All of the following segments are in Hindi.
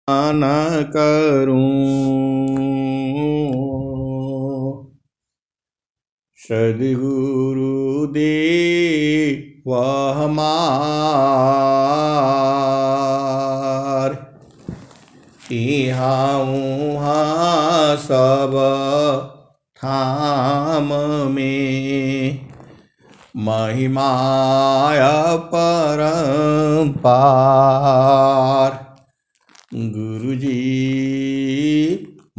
न करूं सद्गुरुदेव हमार इहाँ उहाँ सब थाम में महिमाय परंपार गुरुजी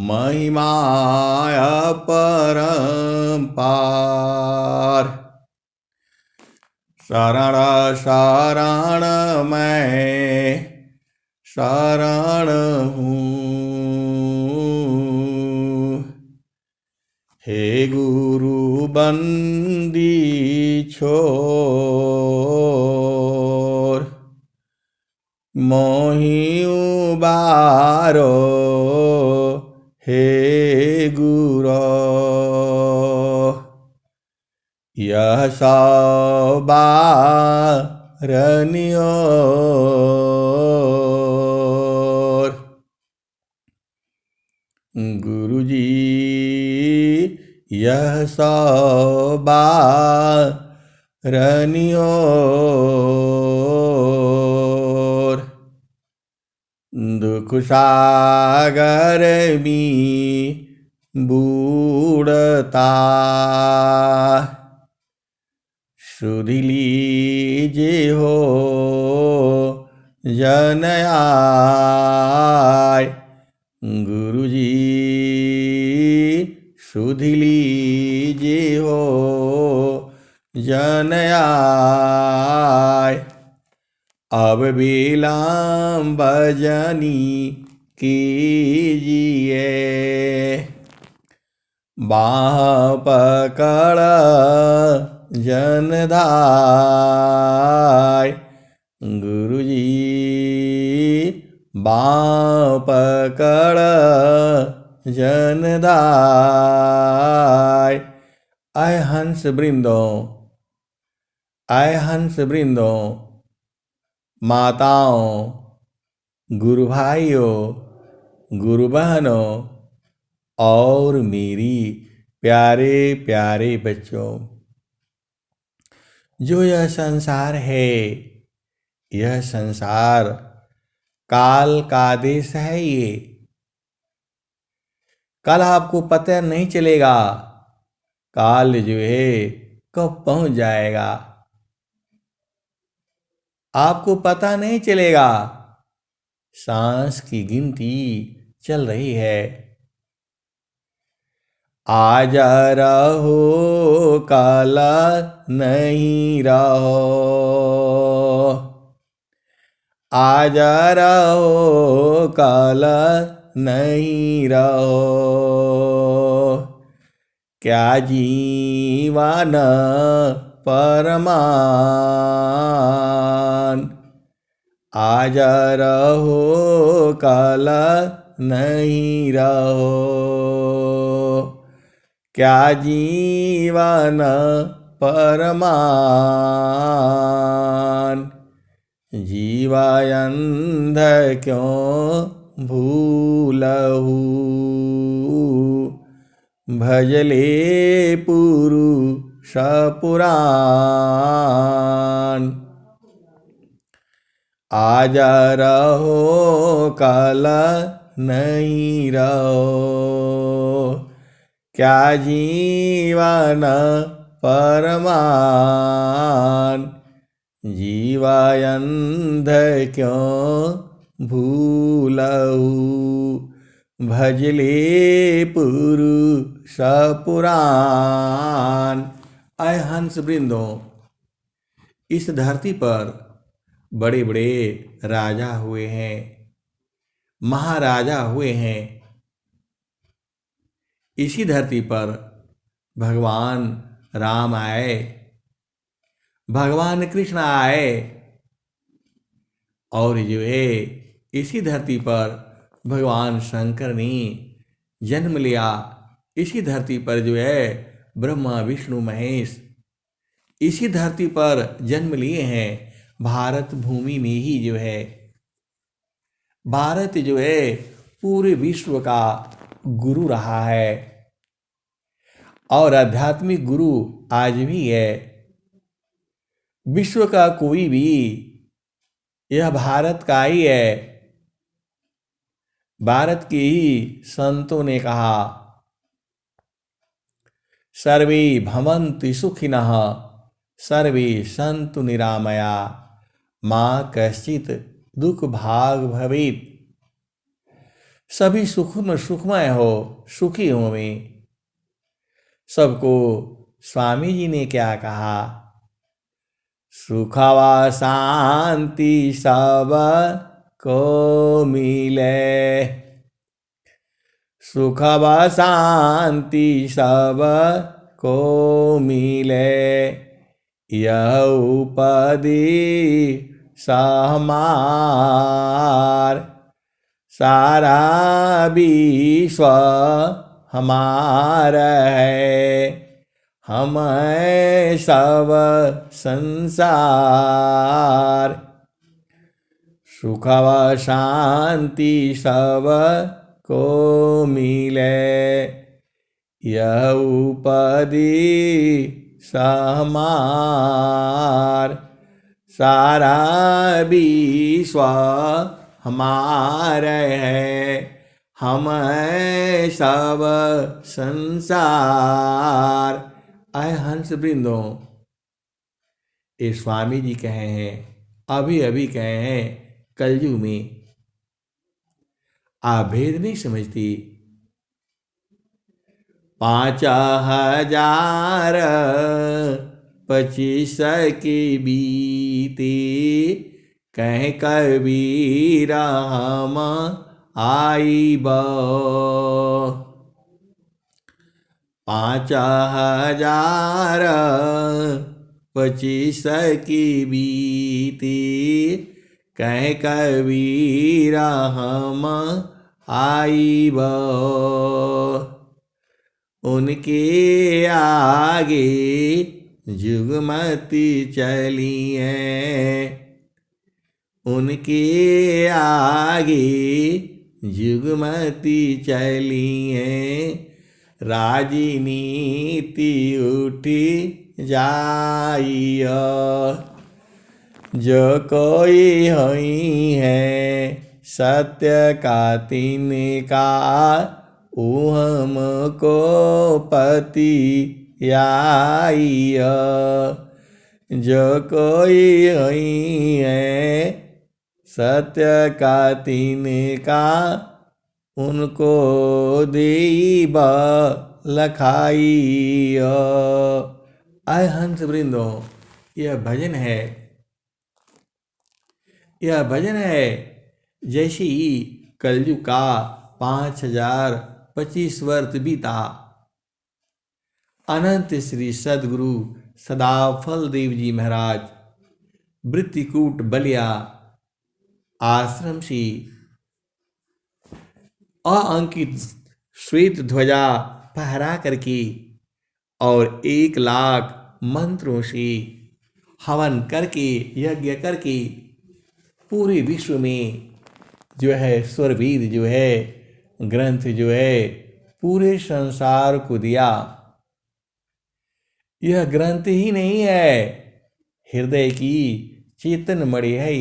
महिमाय परंपार शरण शरण मैं शरण हूँ हे गुरु बंदी छोर मोहि उबारो हे गुरो यह सवारनियोर गुरुजी यह सवारनियोर दुख सागर में बूढ़ता सुध लीजे हो जनयाय गुरुजी सुध लीजे हो जनयाय अब विलंब जनी कीजिए बाह पकड़ जनधाय गुरुजी बाह पकड़ जनधाय आय हंस वृंदों माताओं गुरु भाइयों गुरु बहनों और मेरी प्यारे प्यारे बच्चों जो यह संसार है यह संसार काल का आदेश है ये कल आपको पता नहीं चलेगा काल जो है कब पहुंच जाएगा आपको पता नहीं चलेगा सांस की गिनती चल रही है आज रहो कल नहीं रहो आज रहो कल नहीं रहो क्या जीवन परमान आज रहो कल नहीं रहो क्या जीवन परमान जीवायंध क्यों भूलहु भजले पुरुष पुराण आज रहो कल नहीं रहो क्या जीवन परमान जीवायंध क्यों भूलहु भजले पुरुष पुराण आय हंस वृंदों इस धरती पर बड़े बड़े राजा हुए हैं महाराजा हुए हैं इसी धरती पर भगवान राम आए भगवान कृष्ण आए और जो है इसी धरती पर भगवान शंकर ने जन्म लिया इसी धरती पर जो है ब्रह्मा विष्णु महेश इसी धरती पर जन्म लिए हैं भारत भूमि में ही जो है भारत जो है पूरे विश्व का गुरु रहा है और आध्यात्मिक गुरु आज भी है। विश्व का कोई भी यह भारत का ही है। भारत के ही संतों ने कहा, सर्वे भवन्तु सुखिनः सर्वे सन्तु निरामया मा कश्चित् दुख भाग भवेत्। सभी सुखमय हो, सुखी हो में। सबको स्वामी जी ने क्या कहा, सुख व शांति सब को मिले, सुख व शांति सब को मिले, यह उपदेश हमार, सारा विश्व हमारा है, हम सब संसार। सुख व शांति सब को मिले, यह उपदेश हमार, सारा विश्व हमारे है, हम सब संसार। आए हंस वृंदों, ये स्वामी जी कहे हैं, अभी अभी कहे हैं, कलयुग में आप भेद नहीं समझती। 5025 के बीते, कह कबीर हम आईब। 5025 की बीती, कह कबीर हम आईब। उनके आगे जुगमती चलिए, उनके आगे जुगमती चलिए, राजनीति उठी जाइयो। जो कोई हुई है सत्य का तिनका, ऊ हमको पति आइयो। जो कोई हुई है सत्य का तिनका, उनको देब लखाइयो। आय हंस वृंदों, यह भजन है, यह भजन है। जैसे ही कलयुग का 5025 वर्ष बीता, अनंत श्री सदगुरु सदाफल देव जी महाराज वृत्तिकूट बलिया आश्रम से अअंकित श्वेत ध्वजा फहरा करके और 1 लाख मंत्रों से हवन करके, यज्ञ करके पूरे विश्व में जो है स्वरवेद जो है ग्रंथ जो है पूरे संसार को दिया। यह ग्रंथ ही नहीं है, हृदय की चेतन मणि है।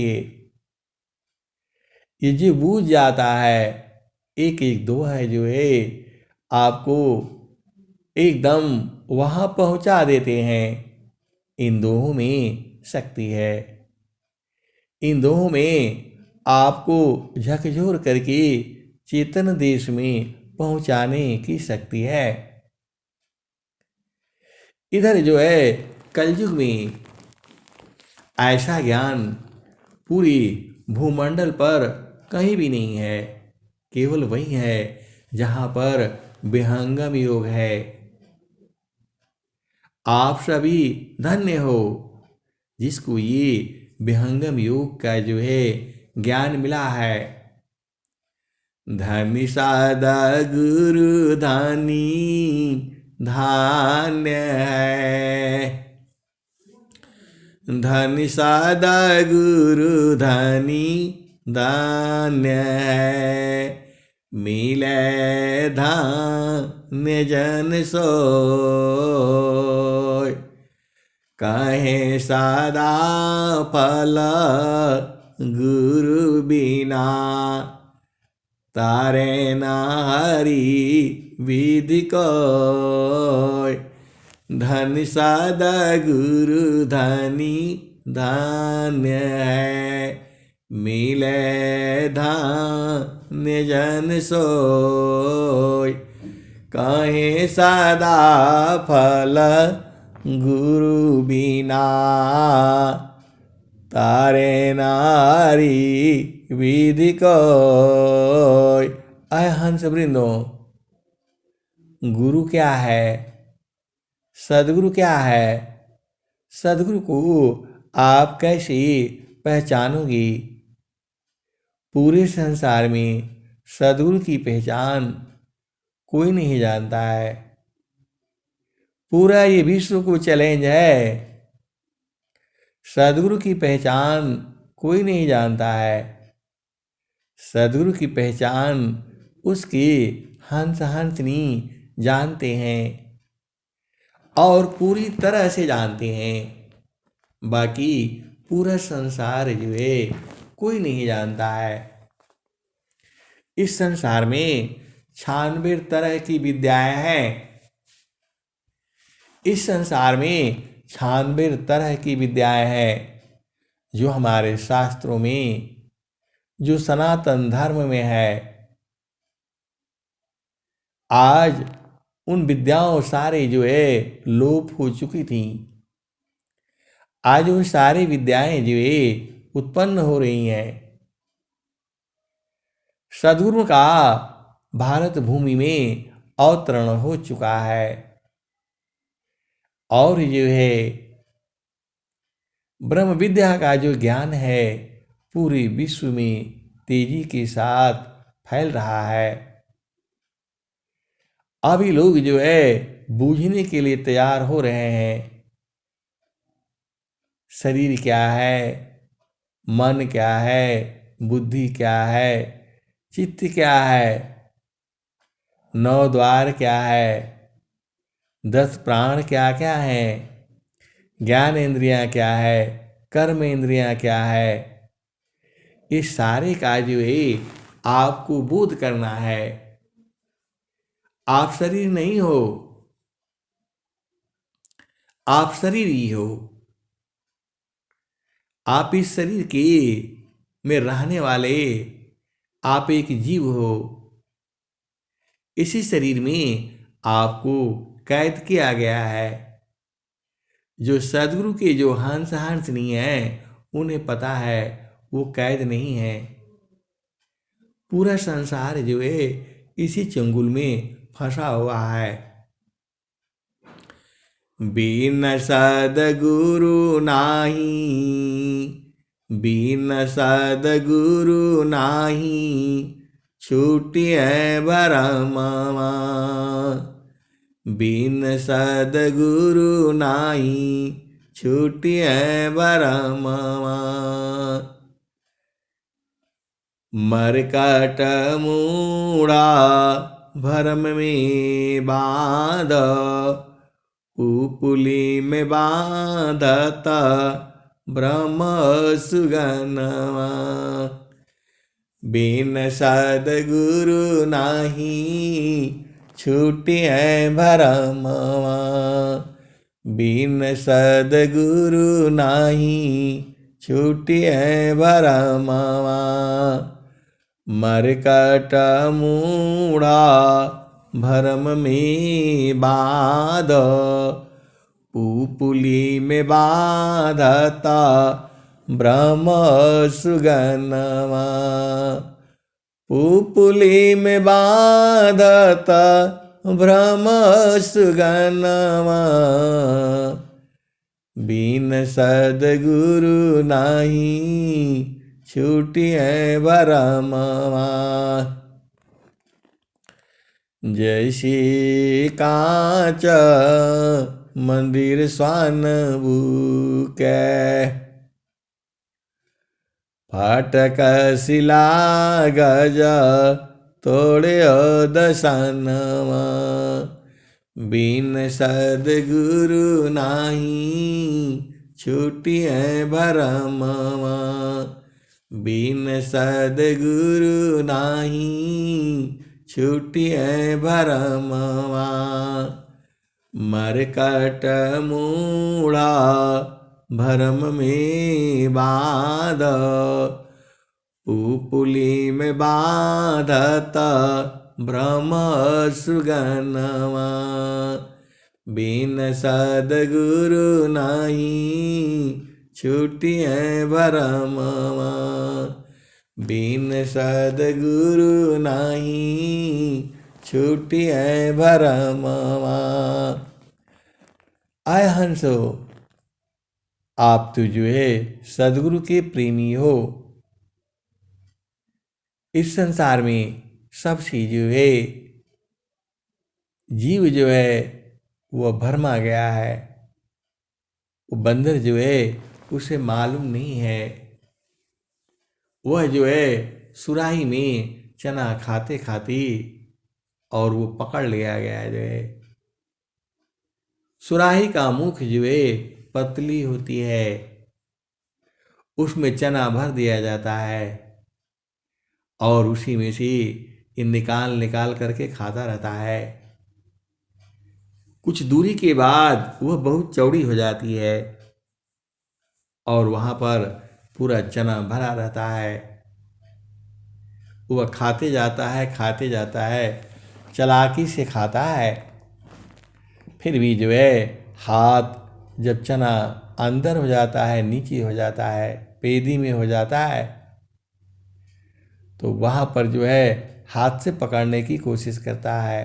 ये जो बूझ जाता है, एक एक दोहा है जो है आपको एकदम वहाँ पहुँचा देते हैं। इन दोहों में शक्ति है, इन दोहों में आपको झकझोर करके चेतन देश में पहुँचाने की शक्ति है। इधर जो है कलयुग में ऐसा ज्ञान पूरी भूमंडल पर कहीं भी नहीं है, केवल वही है जहाँ पर विहंगम योग है। आप सभी धन्य हो जिसको ये विहंगम योग का जो है ज्ञान मिला है। धन्य सादा गुरु धानी धान्य है, धन्य सादा गुरु धानी धान्य है, मिले धान्य जन सोय। कहे सदा फल गुरु बिना, तारे न हरि विधि कोय। धन सदा गुरु धनी धान्य है, मिले धान्य जन सोय। कहे सदा फल गुरु बिना, तारे नारी विधि कोय। अय हंस वृंदो, गुरु क्या है, सदगुरु क्या है, सदगुरु को आप कैसे पहचानोगी। पूरे संसार में सदगुरु की पहचान कोई नहीं जानता है। पूरा ये विश्व को चैलेंज है, सदगुरु की पहचान कोई नहीं जानता है। सदगुरु की पहचान उसके हंस हंसनी जानते हैं और पूरी तरह से जानते हैं। बाकी पूरा संसार जो है कोई नहीं जानता है। इस संसार में 96 तरह की विद्याएं हैं। इस संसार में 96 तरह की विद्याएं हैं जो हमारे शास्त्रों में, जो सनातन धर्म में है। आज उन विद्याओं सारे जो है लोप हो चुकी थी। आज वो सारी विद्याएं जो है उत्पन्न हो रही हैं। सद्गुरु का भारत भूमि में अवतरण हो चुका है और जो है ब्रह्म विद्या का जो ज्ञान है पूरे विश्व में तेजी के साथ फैल रहा है। अभी लोग जो है बूझने के लिए तैयार हो रहे हैं। शरीर क्या है, मन क्या है, बुद्धि क्या है, चित्त क्या है, 9 द्वार क्या है, 10 प्राण क्या क्या है, ज्ञान इंद्रियां क्या है, कर्म इंद्रियां क्या है। इस सारे का जो है आपको बोध करना है। आप शरीर नहीं हो, आप शरीर ही हो। आप इस शरीर के में रहने वाले आप एक जीव हो। इसी शरीर में आपको कैद किया गया है। जो सद्गुरु के जो हंस हंसनी हैं उन्हें पता है वो कैद नहीं है। पूरा संसार जो है इसी चंगुल में फंसा हुआ है। बिन सद्गुरु नाही, बिन सद्गुरु नाही, छूटिए भरमवा। बिन सद्गुरु नाही, छूटिए भरमवा। मरकट मूढ़ा भरम में बांध, पुपुली में बांधता ब्रह्म सुगनवा। बिन सद्गुरु नाही, छूटिए भरमवा। बिन सद्गुरु नाही, छूटिए भरमवा। मरकट मूढ़ा भरम में बांध, पुपुली में बांधता ब्रह्म सुगनवा। पुपुली में बांधता ब्रह्म सुगनवा। बिन सद्गुरु नाही, छूटिए भरमवा। जैसे कांच मंदिर स्वान बुके, फाटक शिला गज तोड़्यो दशनवा, बिन सद्गुरु नाही छूटिए भरमवा, बिन सद्गुरु नाही छूटिए भरमवा। मरकट मूढ़ा भरम में बाध, पुपुली में बाधत भ्रम सुगनवा, बिन सद्गुरु नाही छूटिए भरमवा, बिन सद्गुरु नाही छूटिए भरमवा। आय हंसो, आप तो जो है सद्गुरु के प्रेमी हो। इस संसार में सबसे जो है जीव जो है वह भरमा गया है। वो बंदर जो है उसे मालूम नहीं है। वह जो है सुराही में चना खाते खाते और वो पकड़ लिया गया जो है। सुराही का मुख जो है पतली होती है, उसमें चना भर दिया जाता है और उसी में से ये निकाल निकाल करके खाता रहता है। कुछ दूरी के बाद वह बहुत चौड़ी हो जाती है और वहाँ पर पूरा चना भरा रहता है। वह खाते जाता है, चालाकी से खाता है। फिर भी जो है हाथ जब चना अंदर हो जाता है, नीचे हो जाता है, पेदी में हो जाता है, तो वहाँ पर जो है हाथ से पकड़ने की कोशिश करता है।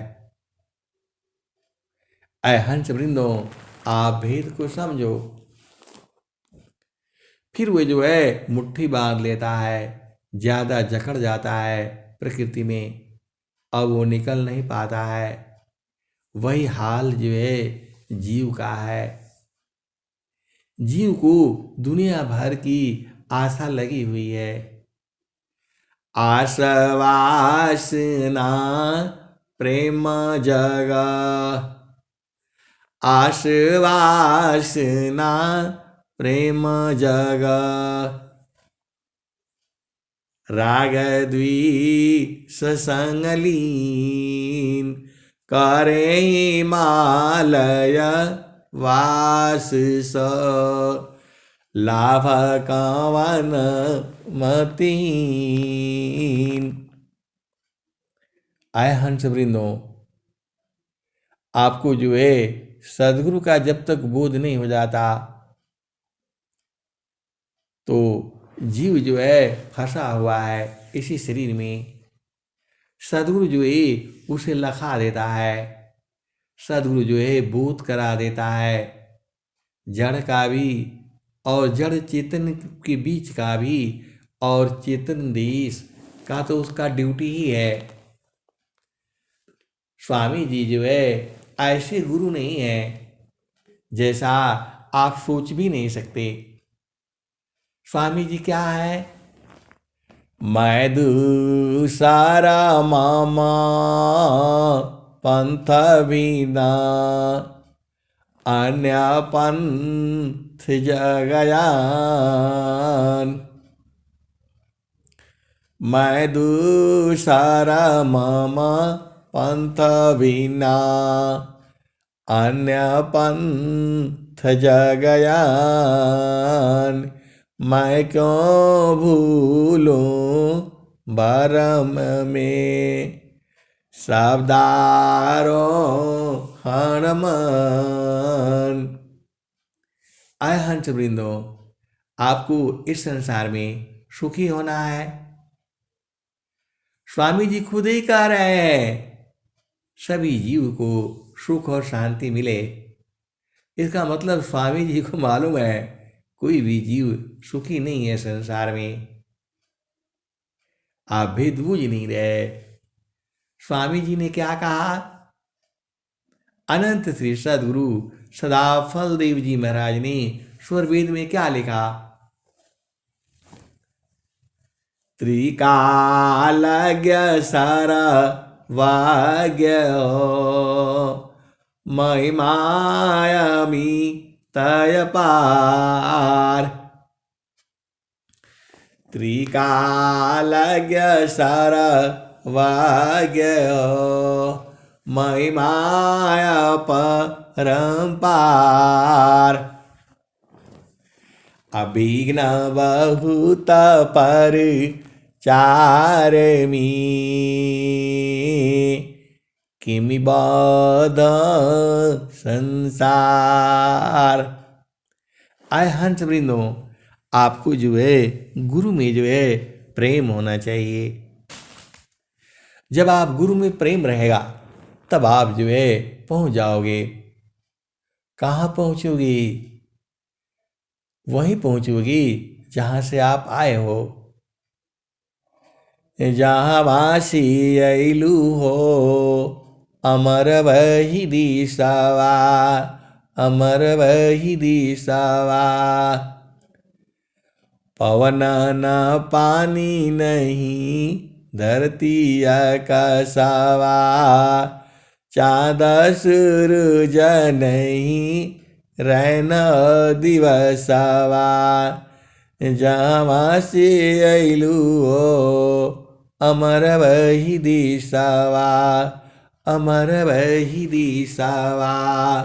ऐ हंस वृंदो, आप भेद को समझो। फिर वो जो है मुट्ठी बांध लेता है, ज़्यादा जकड़ जाता है प्रकृति में, अब वो निकल नहीं पाता है। वही हाल जो है जीव का है। जीव को दुनिया भर की आशा लगी हुई है। आशा वासना प्रेम जगा, आशा वासना प्रेम जगा, राग द्वेष संग लीन करे हिमालय वास स, लाभ कवन मतीन। आय हंस वृंदो, आपको जो है सद्गुरु का जब तक बोध नहीं हो जाता तो जीव जो है फंसा हुआ है इसी शरीर में। सद्गुरु जो है उसे लखा देता है। सद्गुरु जो है बोध करा देता है, जड़ का भी और जड़ चेतन के बीच का भी और चेतन देश का, तो उसका ड्यूटी ही है। स्वामी जी जो है ऐसे गुरु नहीं है जैसा आप सोच भी नहीं सकते। स्वामी जी क्या है? मैं दूसरा मामा पंथ बिना, अन्य पंथ जगयान। मैं दूसरा मामा पंथ बिना, अन्य पंथ जगयान। मैं क्यों भूलूं भरम में शब्दारोहण मन। आय हंस वृंदो, आपको इस संसार में सुखी होना है। स्वामी जी खुद ही कह रहे हैं सभी जीव को सुख और शांति मिले। इसका मतलब स्वामी जी को मालूम है कोई भी जीव सुखी नहीं है संसार में। आप भेद बूझ नहीं रहे। स्वामी जी ने क्या कहा? अनंत श्री सद्गुरु सदाफल देव जी महाराज ने स्वर वेद में क्या लिखा? त्रिकालज्ञ सर्वज्ञ महिमायमी तय पार। त्रिकालज्ञ सर्वज्ञ महिमाय परम्पार। अभिघ्न बहुत पर चारमी किमि बद संसार। आय हंस वृंदो, आपको जो है गुरु में जो है प्रेम होना चाहिए। जब आप गुरु में प्रेम रहेगा तब आप जो है पहुंच जाओगे। कहाँ पहुंचोगी? वहीं पहुंचोगी जहां से आप आए हो। जहाँ वासी अइलू हो अमर वही दिशवा, अमर वही दिशवा। पवन न पानी नहीं धरती आकाशवा, चाँद सूरज नहीं रैन दिवसवा। जहाँ से अइलू हो अमर वही दिशवा, अमर वही दिशवा।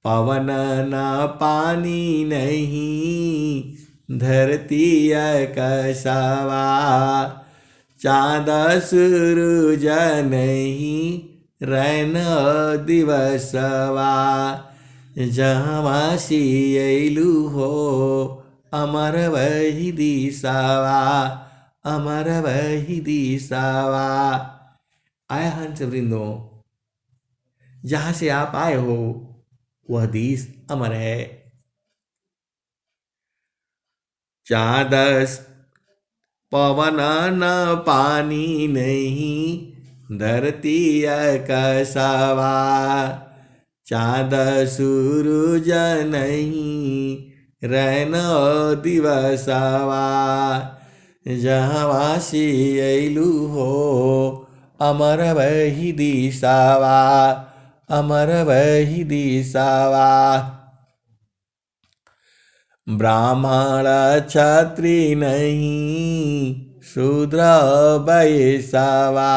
पवन न पानी नहीं धरती आकाशवा, चाँद सूरज नहीं रैन दिवसवा। जहाँ से अइलू हो अमर वही दिशवा, अमर वही दिशवा। आय हंस वृंदो, जहाँ से आप आए हो वह देश अमर है। चाँद पवन न पानी नहीं धरती आकाशवा, चाँद सूरज नहीं रैन दिवसवा। जहाँ से अइलू हो अमर वही दिशवा, अमर वही दिशवा। ब्राह्मण क्षत्रि नहीं शूद्र वैश्यवा,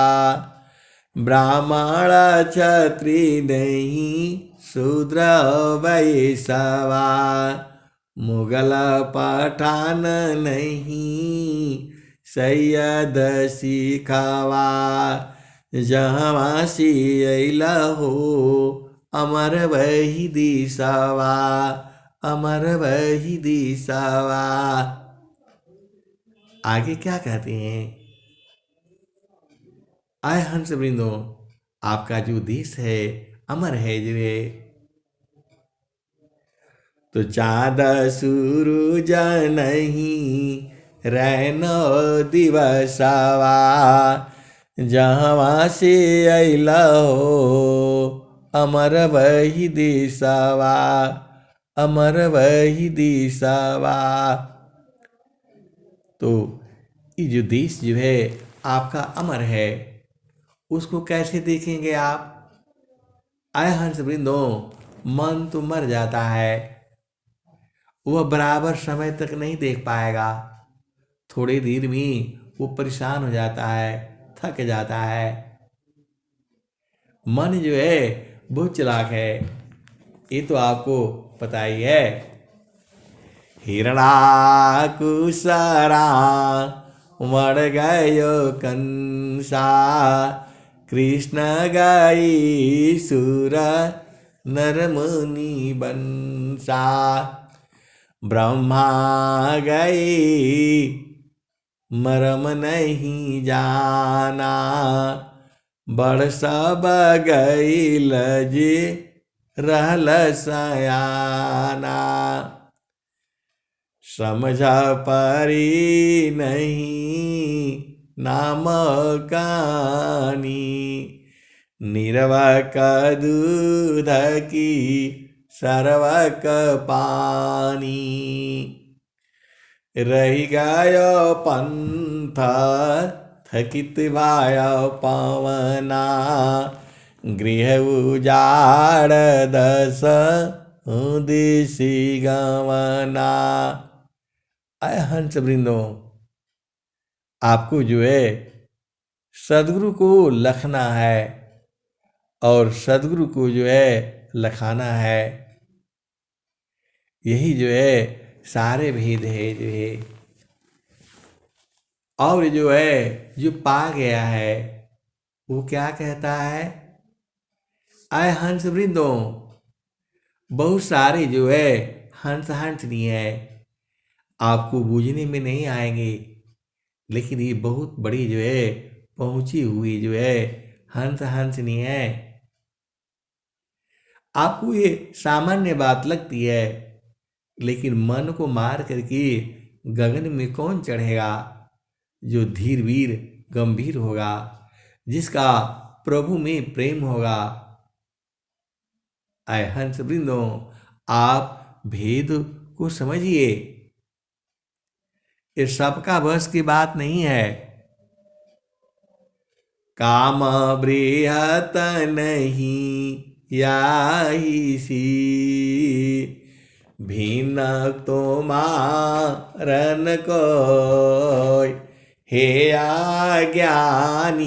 ब्राह्मण क्षत्रि नहीं शूद्र वैश्यवा। मुगल पठान नहीं सैयद सिखवा, जहाँ से अइला हो अमर वही दिशवा, अमर वही दिशवा। आगे क्या कहते हैं? आय हंस वृंदो, आपका जो देश है अमर है जो है। तो चाँद सूरज नहीं रैन दिवसवा, जहाँ से अइला हो अमर वही दिशवा, अमर वही दिशवा। तो ये जो देश जो है आपका अमर है, उसको कैसे देखेंगे आप? आय हंस वृंदो, मन तो मर जाता है, वह बराबर समय तक नहीं देख पाएगा। थोड़ी देर में वो परेशान हो जाता है, थक जाता है। मन जो है बहुत चालाक है, ये तो आपको पता ही है। हिरणाकुशरा मर गयो कंसा, कृष्ण गई सुर नर मुनि बंसा। ब्रह्मा गई मरम नहीं जाना, बड़ सब गई लजे रहल सयाना। समझ परी नहीं नाम कानी, निर्वक दूध की सर्वक पानी। रही गयो पंथ थकित भयो पवना गृह उजाड़ दस दिशि गवना। आय हंस वृंदो, आपको जो है सदगुरु को लखना है और सदगुरु को जो है लखाना है। यही जो है सारे भेद है जो है। और जो है जो पा गया है वो क्या कहता है? आय हंस वृंदो, बहुत सारे जो है हंस हंसनी है, आपको बूझने में नहीं आएंगे, लेकिन ये बहुत बड़ी जो है पहुंची हुई जो है हंस हंसनी है। आपको ये सामान्य बात लगती है, लेकिन मन को मार करके गगन में कौन चढ़ेगा? जो धीर वीर गंभीर होगा, जिसका प्रभु में प्रेम होगा। आय हंस वृंदो, आप भेद को समझिए। ये सबका बस की बात नहीं है। काम बृहत नहीं याही सी, भिन्न तो मारन कोय। हे अज्ञानी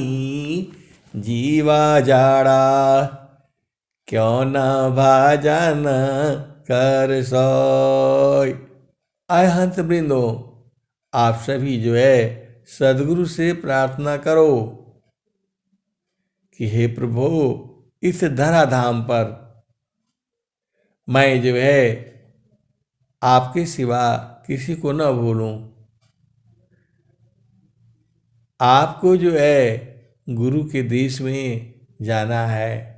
जीवा जाड़ा, क्यों न भजन कर सोय। आय हंस वृंदो, आप सभी जो है सदगुरु से प्रार्थना करो कि हे प्रभु, इस धराधाम पर मैं जो है आपके सिवा किसी को न भूलूं। आपको जो है गुरु के देश में जाना है।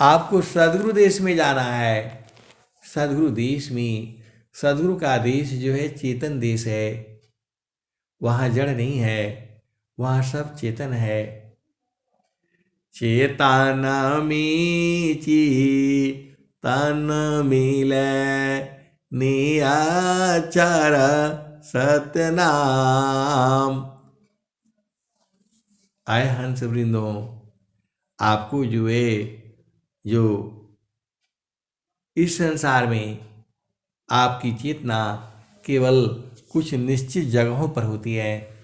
आपको सदगुरु देश में जाना है। सदगुरु देश में, सदगुरु का देश जो है चेतन देश है। वहाँ जड़ नहीं है, वहाँ सब चेतन है। चेतन मीची तन मिले नियाचर सतनाम। आय हंस वृंदो, आपको जो है जो इस संसार में आपकी चेतना केवल कुछ निश्चित जगहों पर होती है,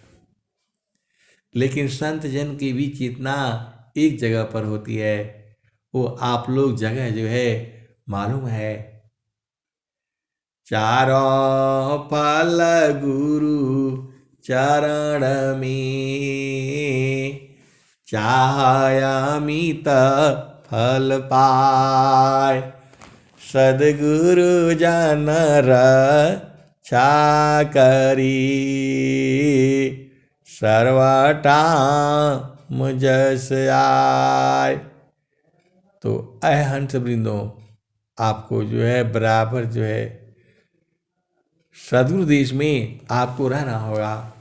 लेकिन संत जन की भी चेतना एक जगह पर होती है। वो आप लोग जगह जो है मालूम है। चारों फल गुरु चरण में, चाहयामित फल पाय। सदगुरु जन रक्षा करी, सर्वटाम जस आय। तो अय हंस वृंदो, आपको जो है बराबर जो है सदगुरु देश में आपको रहना होगा।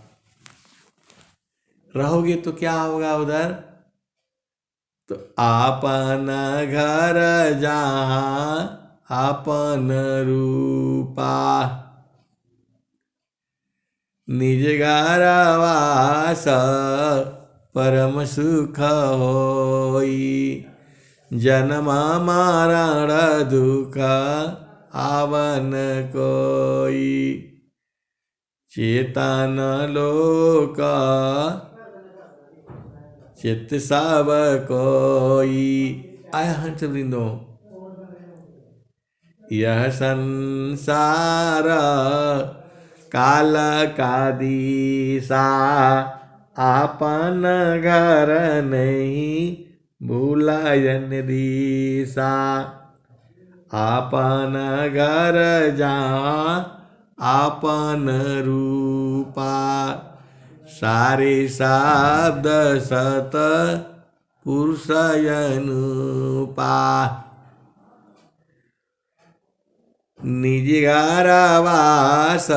रहोगे तो क्या होगा उधर? तो आपन घर जहाँ आपन रूपा, निज घर वास परम सुख होई। जन्म मरण दुख आवन कोई, चेतन लोक चित सब कोई। आय हंस वृंदो, यह संसार काल का दिशा, आपन घर नहीं भूलायन दिशा। आपन घर जहाँ आपन रूपा, सारे शब्द सत पुरुषयनुपा। निज घर वास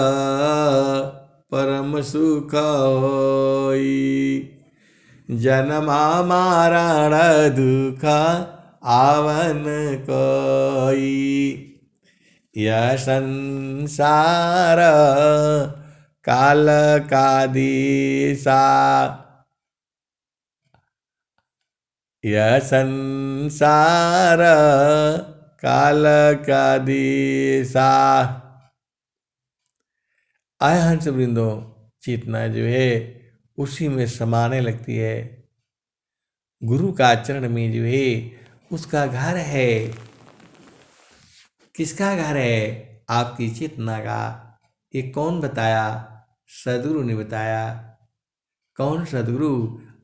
परम सुख होई। जन्म मरण दुख आवन कोई, यह संसार काल का दिशा, यह संसार काल का दिशा। आय हंस वृंदो, चेतना जो है उसी में समाने लगती है। गुरु का चरण में जो है उसका घर है। किसका घर है? आपकी चेतना का। ये कौन बताया? सदगुरु ने बताया। कौन सदगुरु?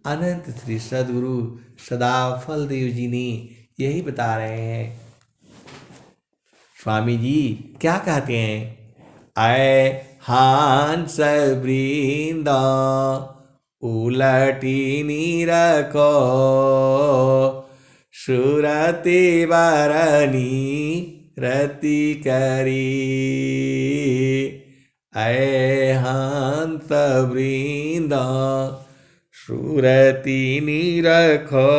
अनंत श्री सदगुरु सदा फलदेव जी ने यही बता रहे हैं। स्वामी जी क्या कहते हैं? आए हंस वृंद उलटी रखो, सुरति बरनी रति करी। आए हंस वृंद सुरति निरखो,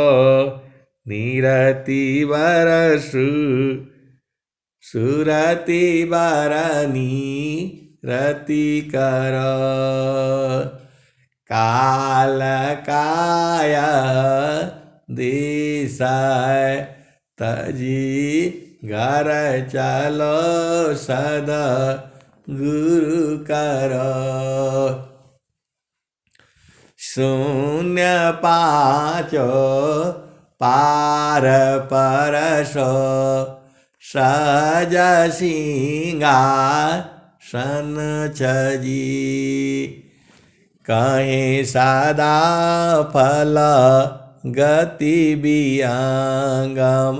निरति बरसु सुरति बरनी रति कर। काल काय दिशा तजी घर चलो सद गुरु कर। शून्य पाचो पार परसो, सज सिंहासन छजी। कहीं सदा फल गति विहंगम,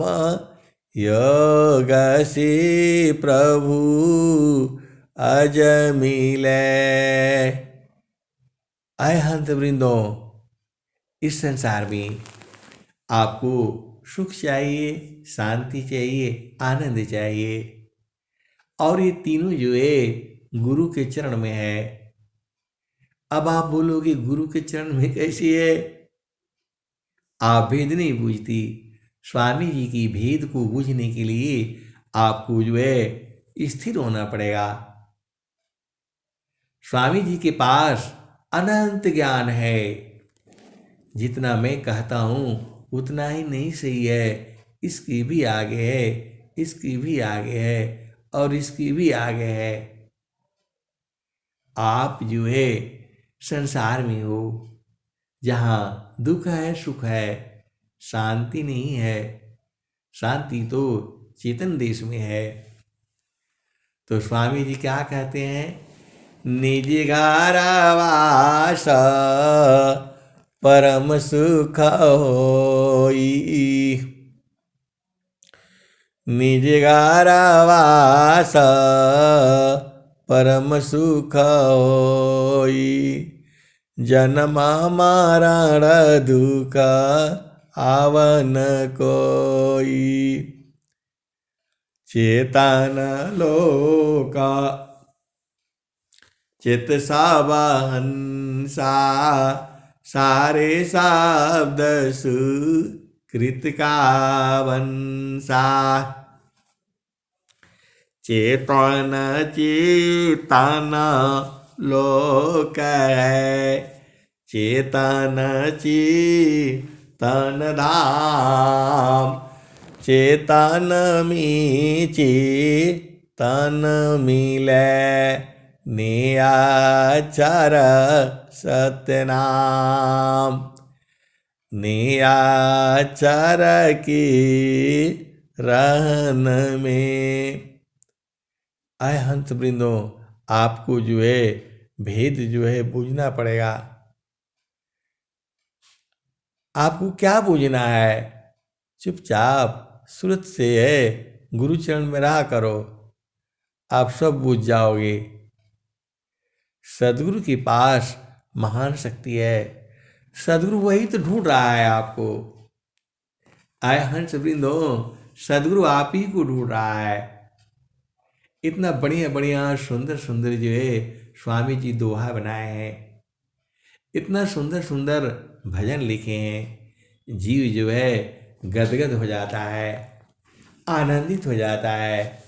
योग सी प्रभु अज मिले। आय हंस वृंदो, इस संसार में आपको सुख चाहिए, शांति चाहिए, आनंद चाहिए, और ये तीनों जो है गुरु के चरण में है। अब आप बोलोगे गुरु के चरण में कैसी है? आप भेद नहीं बूझती। स्वामी जी की भेद को बूझने के लिए आपको जो है स्थिर होना पड़ेगा। स्वामी जी के पास अनंत ज्ञान है। जितना मैं कहता हूँ उतना ही नहीं सही है। इसकी भी आगे है, इसकी भी आगे है, और इसकी भी आगे है। आप जो है संसार में हो, जहाँ दुख है सुख है, शांति नहीं है। शांति तो चेतन देश में है। तो स्वामी जी क्या कहते हैं? निज घर वास परम सुख होई, निज घर वास परम सुख होई। जन्म मरण दुख आवन कोई, चेतन लोका चित सावहंसा। सारे शब्द सुकृत का वंशा। चेतन चेतन लोक है, चेतन चेतन धाम। चेतन में चेतन मिले, नियाचर सत्यनाम। नियाचर की रहन में। आय हंस वृंदो, आपको जो है भेद जो है बूझना पड़ेगा। आपको क्या बूझना है? चुपचाप सूरत से है गुरु चरण में रहा करो, आप सब बूझ जाओगे। सदगुरु के पास महान शक्ति है। सदगुरु वही तो ढूंढ रहा है आपको। आय हंस वृंदो, सदगुरु आप ही को ढूंढ रहा है। इतना बढ़िया बढ़िया सुंदर सुंदर जो है स्वामी जी दोहा बनाए हैं। इतना सुंदर सुंदर भजन लिखे हैं। जीव जो है गदगद हो जाता है, आनंदित हो जाता है।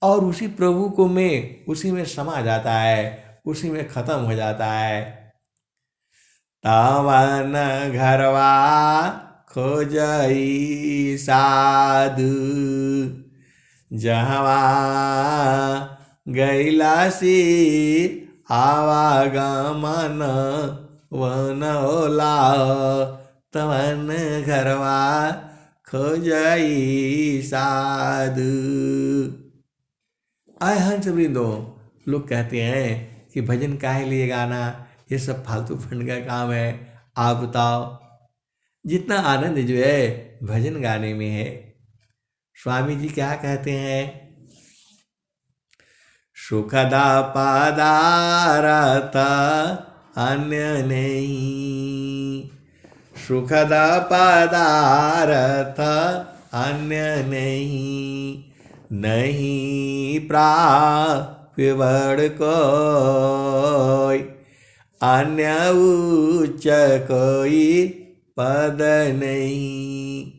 और उसी प्रभु को मैं उसी में समा जाता है, उसी में खत्म हो जाता है। तवन घरवा खोजई साधु, जहवा गैलासी आवागमन वनोला, तवन घरवा खोजई साधु। आए हंस वृंदो, लोग कहते हैं कि भजन काहे लिए गाना, ये सब फालतू फंड का काम है। आप बताओ, जितना आनंद जो है भजन गाने में है। स्वामी जी क्या कहते हैं? सुखदा पदारथ अन्य नहीं, सुखदा पदारथ अन्य नहीं, नहीं प्राप्य बड़ कोई, अन्य उच्च कोई पद नहीं,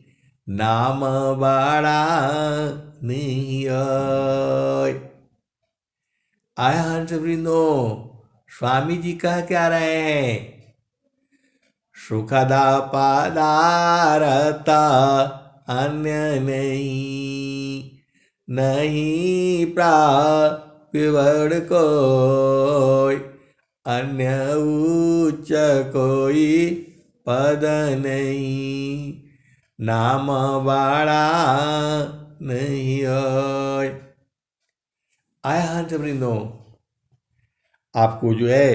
नाम बड़ा नहीं। आया हंस वृंदो, स्वामी जी कह क्या रहे हैं? सुखदा पदारथ अन्य नहीं, नहीं प्राप्य बड़ कोई, अन्य उच्च कोई पद नहीं, नाम बड़ा नहीं। आया हंस वृंदो, आपको जो है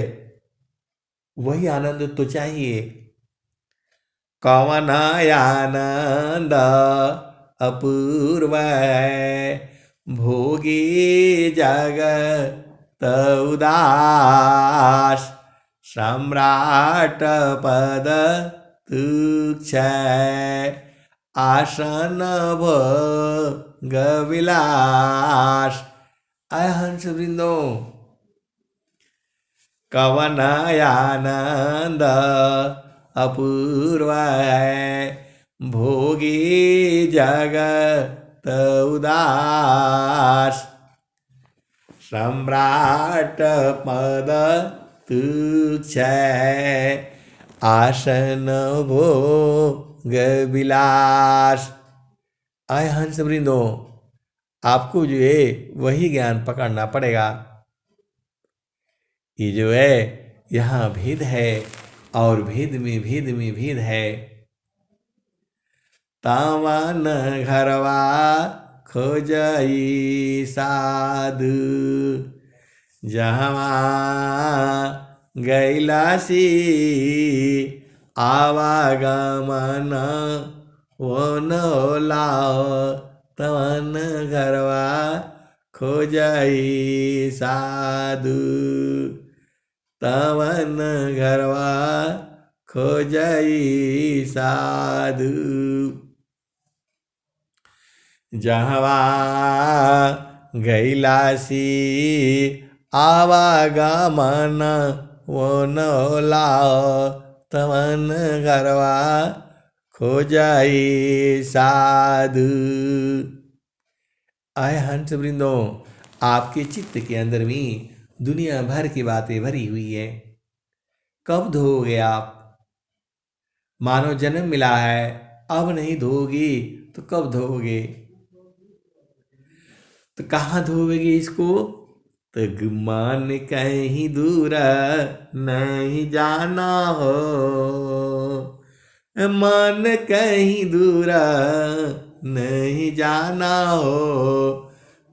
वही आनंद तो चाहिए। कवन आनंद अपूर्व है, भोगी जगत उदास, सम्राट पद तुच्छ, आसन भोग विलास। आय हंस वृंदो, कवन आनंद अपूर्व है, भोगी जगत उदास, सम्राट पद तुच्छ, आसन भोग विलास। आय हंस वृंदो, आपको जो है वही ज्ञान पकड़ना पड़ेगा। ये जो है यहाँ भेद है, और भेद में भेद में भेद है। तवन घरवा खोजई साधु, जहवा गैलासी आवागमन वनोला, तवन घरवा खोजई साधु, तवन घरवा खोजई साधु, जहवा गैलासी आवागमन वनोला, तवन घरवा खोजई साधु। आय हंस वृंदो, आपके चित्त के अंदर में दुनिया भर की बातें भरी हुई है। कब धोओगे आप? मानो जन्म मिला है, अब नहीं धोओगी तो कब धोओगे? तो कहाँ धोओगे इसको? तो मन कहीं दूर नहीं जाना हो, मन कहीं दूर नहीं जाना हो,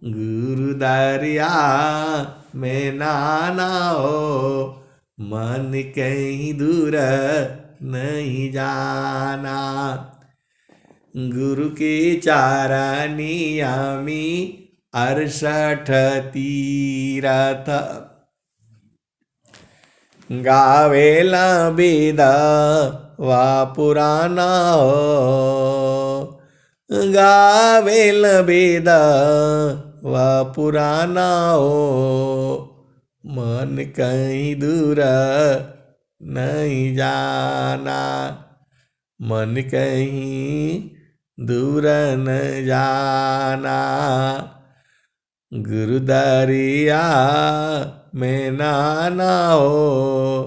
गुरु दरिया में नहाना हो, मन कहीं दूर नहीं जाना, गुरु के चारनिया में 68 तीरथ, गावेला वेद वा पुराना हो, गावेल वेद वा पुराना हो, मन कहीं दूर नहीं जाना, मन कहीं दूर न जाना, गुरुदरिया में नाना हो,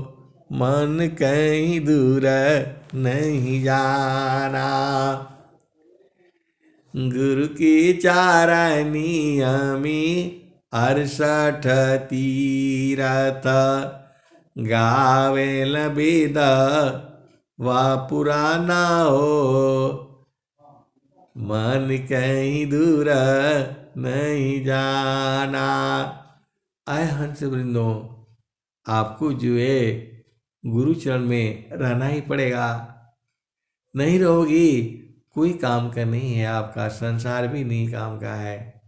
मन कहीं दूर नहीं जाना। गुरु की चारनी अमी 68 तीरथ, गावेल वेद व पुराना हो, मन कहीं दूर नहीं जाना। आए हंस वृंदो, आपको जो है गुरु चरण में रहना ही पड़ेगा। नहीं रहोगी कोई काम का नहीं है, आपका संसार भी नहीं काम का है।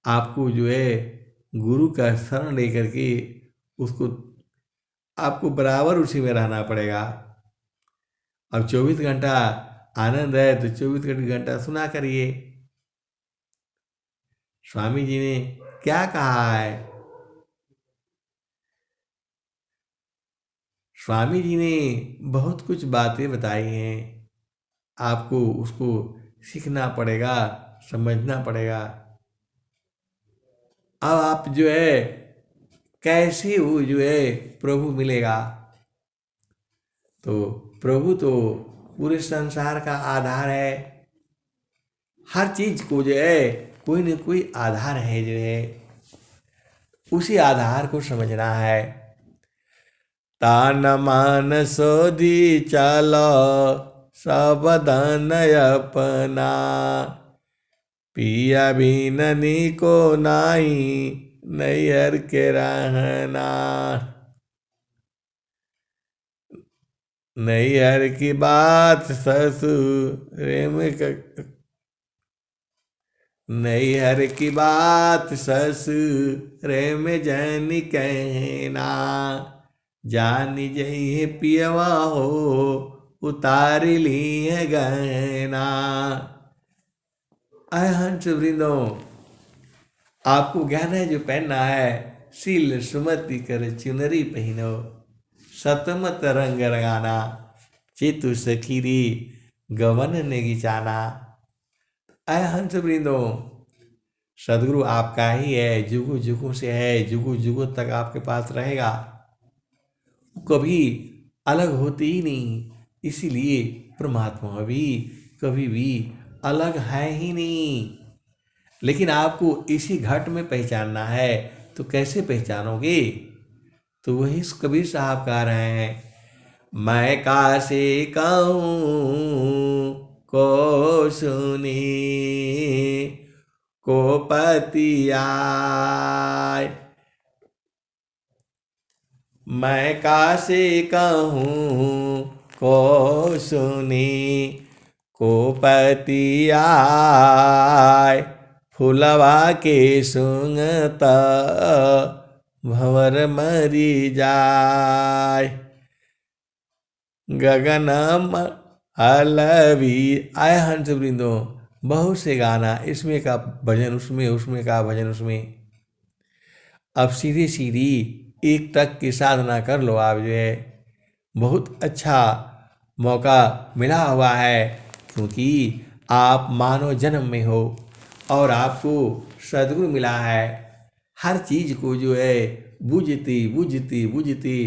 आपको जो है गुरु का शरण लेकर के उसको आपको बराबर उसी में रहना पड़ेगा। अब 24 घंटा आनंद है तो 24 घंटा सुना करिए। स्वामी जी ने क्या कहा है? स्वामी जी ने बहुत कुछ बातें बताई हैं, आपको उसको सीखना पड़ेगा, समझना पड़ेगा। अब आप जो है कैसे वो जो है प्रभु मिलेगा? तो प्रभु तो पूरे संसार का आधार है। हर चीज को जो है कोई न कोई आधार है, जो है उसी आधार को समझना है। तान मान सोधी चलो सब धन अपना, पिया बिननी को नाही नैहर के रहना। नैहर की बात ससुर में नैहर की बात ससुर में जन कहना, जानी जही पियवा हो उतार लिए गहना। आय हंस वृंदो, आपको गहना जो पहनना है, सील सुमति कर चुनरी पहनो, सतमत रंग रंगाना, चितु सखीरी गवन ने गिचाना। आय हंस वृंदो, सदगुरु आपका ही है, जुगु जुगु से है, जुगु जुगु तक आपके पास रहेगा, कभी अलग होती ही नहीं। इसीलिए परमात्मा भी कभी भी अलग है ही नहीं। लेकिन आपको इसी घट में पहचानना है, तो कैसे पहचानोगे? तो वही कबीर साहब कह रहे हैं, मैं कासे कहूँ को सुनी को पति आय। मैं कासे कहूँ को सुनी को पति आय, फुलवा के सुंगत भंवर मरी जाय। गगन हलवी। आय हंस वृंदो, बहुत से गाना, इसमें का भजन उसमें, उसमें का भजन उसमें। अब सीधी सीधी एक तक की साधना कर लो। आप जो है बहुत अच्छा मौका मिला हुआ है, क्योंकि आप मानव जन्म में हो और आपको सद्गुरु मिला है। हर चीज को जो है बुझती बुझती बुझती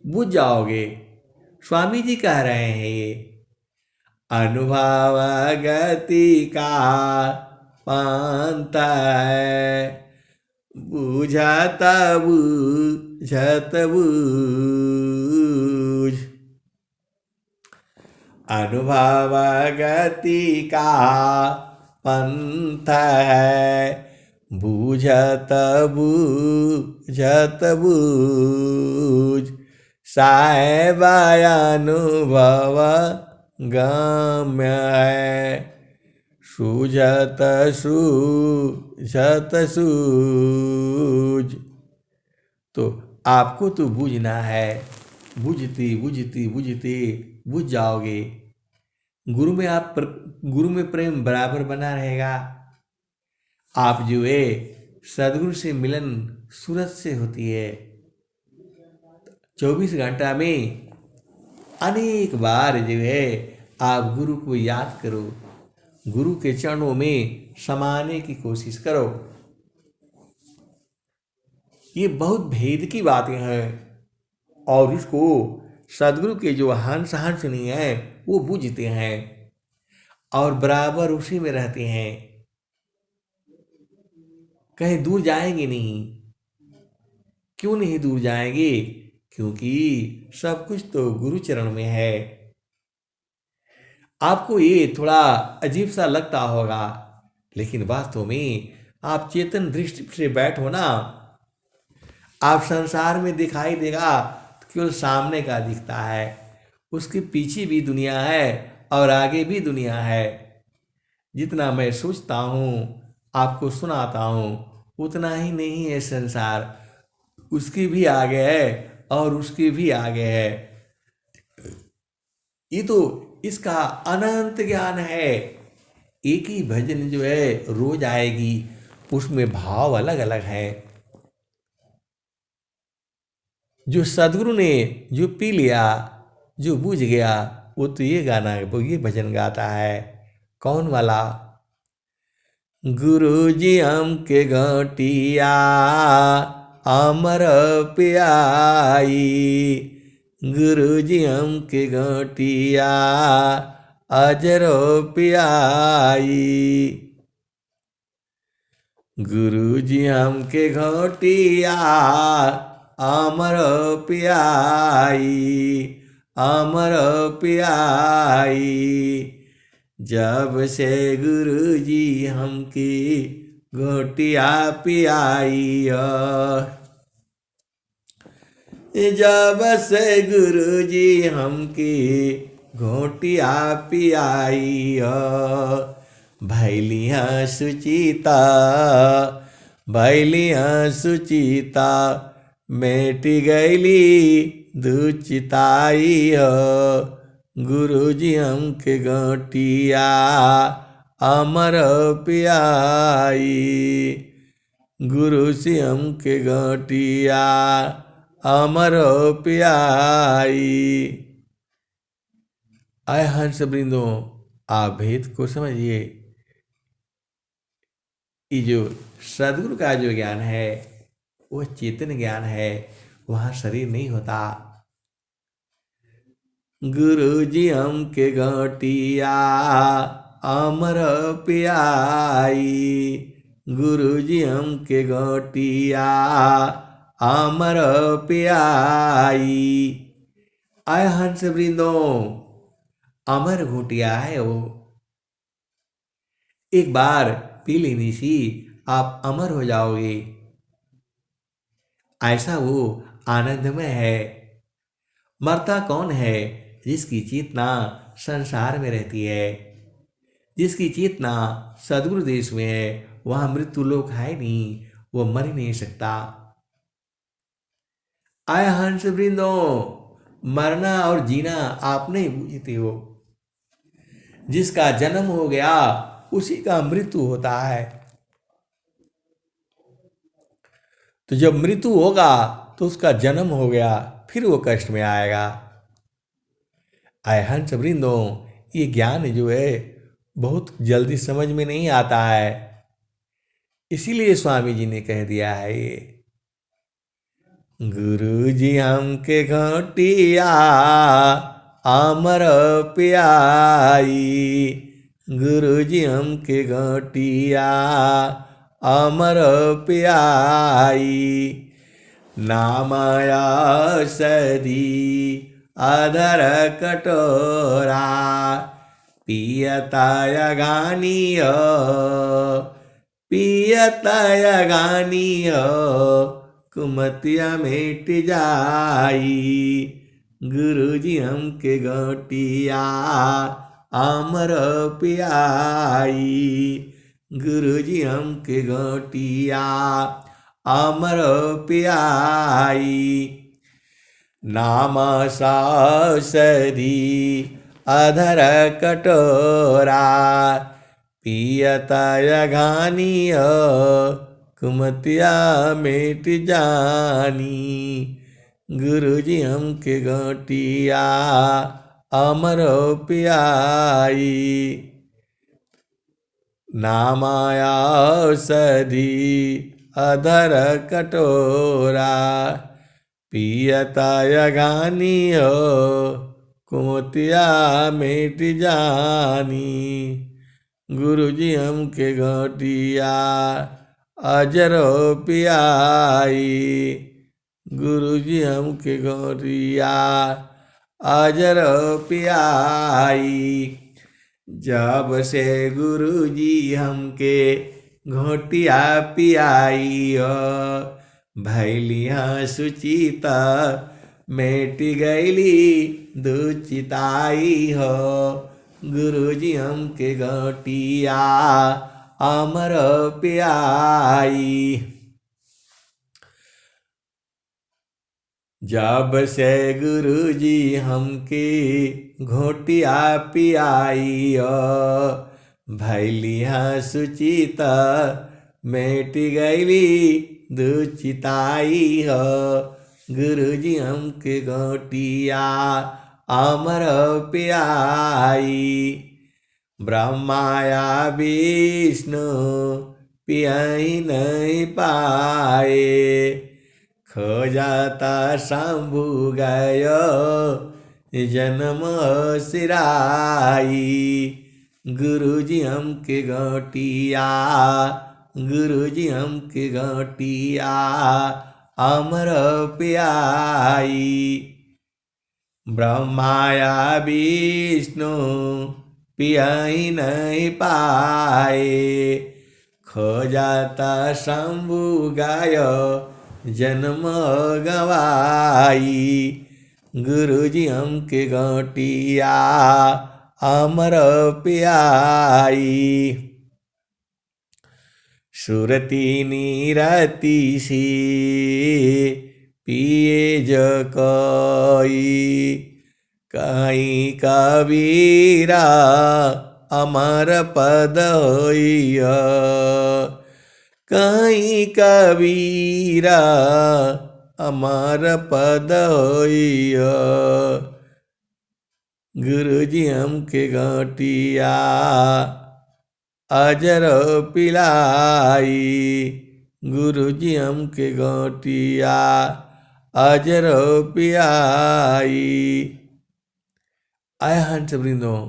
बुझ जाओगे। स्वामी जी कह रहे हैं ये, अनुभव गति का पंथ है, बुझत बुझत बुझ। अनुभव गति का पंथ है, बुझत बुझत बुझ। साहेब अनुभव गम्य है, सूझत सूझत सूझ। तो आपको तो बूझना है, बुझती बुझती बुझती बुझ जाओगे। गुरु में प्रेम बराबर बना रहेगा। आप जो है सदगुरु से मिलन सूरत से होती है। 24 घंटा में अनेक बार जो है आप गुरु को याद करो, गुरु के चरणों में समाने की कोशिश करो। ये बहुत भेद की बातें हैं और इसको सदगुरु के जो हंस हंसनी है वो बूझते हैं और बराबर उसी में रहते हैं, कहीं दूर जाएंगे नहीं। क्यों नहीं दूर जाएंगे? क्योंकि सब कुछ तो गुरु चरण में है। आपको ये थोड़ा अजीब सा लगता होगा, लेकिन वास्तव में आप चेतन दृष्टि से बैठो ना, आप संसार में दिखाई देगा तो केवल सामने का दिखता है, उसके पीछे भी दुनिया है और आगे भी दुनिया है। जितना मैं सोचता हूँ आपको सुनाता हूँ उतना ही नहीं है संसार, उसके भी आगे है और उसके भी आगे है। ये तो इसका अनंत ज्ञान है। एक ही भजन जो है रोज आएगी, उसमें भाव अलग अलग है। जो सदगुरु ने जो पी लिया, जो बूझ गया, वो तो ये गाना, वो ये भजन गाता है। कौन वाला? गुरु जी हमके घटिया अमर प्याई, गुरु जी हमके घटिया अजर प्याई, गुरु जी हमके घटिया अमर प्याई, अमर प्याई, जब से गुरु जी हमकी घोटिया पियाई, जब से गुरु जी हमकी घोटिया पियाई, भैलिया सुचिता, भैलिया सुचिता, मेटी गैली दुचिताई, गुरु जी हमके घटिया अमर पियाई, गुरु जी हमके घटिया अमर पियाई। आय हंस वृंदो, आप भेद को समझिए। ये जो सदगुरु का जो ज्ञान है वो चेतन ज्ञान है, वहाँ शरीर नहीं होता। गुरु जी हमके घटिया अमर पियाई, गुरु जी हमके घटिया अमर पियाई। आय हंस वृंदो, अमर घोटिया है वो, एक बार पी लेने से आप अमर हो जाओगे। ऐसा वो आनंदमय है। मरता कौन है? जिसकी चेतना संसार में रहती है, जिसकी चेतना सदगुरु देश में है, वहां मृत्यु लोक है नहीं, वो मर ही नहीं सकता। आय हंस वृंदो, मरना और जीना आप नहीं बूझते हो। जिसका जन्म हो गया उसी का मृत्यु होता है। तो जब मृत्यु होगा तो उसका जन्म हो गया, फिर वो कष्ट में आएगा। आय हंस वृंदो, ये ज्ञान जो है बहुत जल्दी समझ में नहीं आता है, इसीलिए स्वामी जी ने कह दिया है ये। गुरु जी हमके घटिया अमर प्याई, गुरु जी हमके घटिया अमर प्याई, नामाया सदी अधर कटोरा, पियताय गानिय, पियताय गानिय, कुमतिया मेट जाई, गुरु जी हमके घटिया अमर पियाई, गुरु जी हमके घटिया अमर पियाई, नाम सासदी अधर कटोरा, पियताय घानिय, कुमतिया मेट जानी, गुरु जी हमके घटिया अमर पियाई, नामाया सदी अधर कटोरा, पियता अगानी हो कुमतिया मेट जानी। गुरुजी हमके घटिया अजरो पियाई, गुरुजी हमके घटिया अजरो पियाई। जब से गुरुजी हमके घोटिया पियाई हो, भैलिया सुचिता मेट गईली दुचिताई हो। गुरुजी हमके घोटिया अमर पियाई। जब से गुरुजी हमके घोटिया पियाई हो, भैलिया सुचिता मेट गईली दुचिताई हो। गुरुजी हमके घोटिया अमर पियाई। ब्रह्माया विष्णु पियाई नहीं पाए, खोजाता शंभु गयो जन्म सिराई। गुरुजी हमके घोटिया, गुरुजी हमके घोटिया अमर पियाई। ब्रह्माया विष्णु पियाई नहीं पाए, खोजाता शंभु गायो जन्म गवाई। गुरुजी हमके घोटिया अमर पियाई। सुरती नीरती सी पिए जो कोई, कहीं कबीरा अमर पद होइया। कहीं कबीरा अमर पद होइया। गुरुजी हमके घोटिया अजर पिलाई, गुरुजी हमके घोटिया अजर पियाई। आय हंस वृंदों,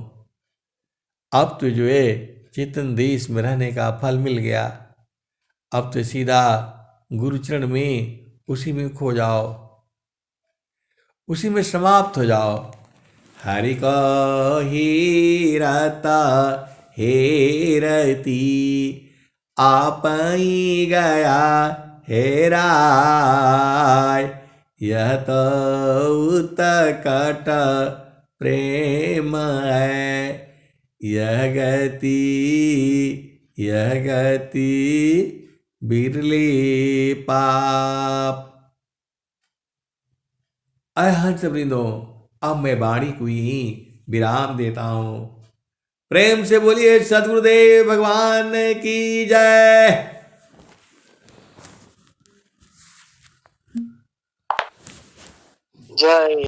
अब तो जो है चेतन देश में रहने का फल मिल गया। अब तो सीधा गुरुचरण में उसी में खो जाओ, उसी में समाप्त हो जाओ। हरि को हीरता हेरती, आपई गया हेराय। यह तो उत्कट प्रेम है, यह गति बिरली पाप। अय हंस वृंदों, अब मैं वाणी को ही विराम देता हूं। प्रेम से बोलिए सद्गुरुदेव भगवान की जय। जय।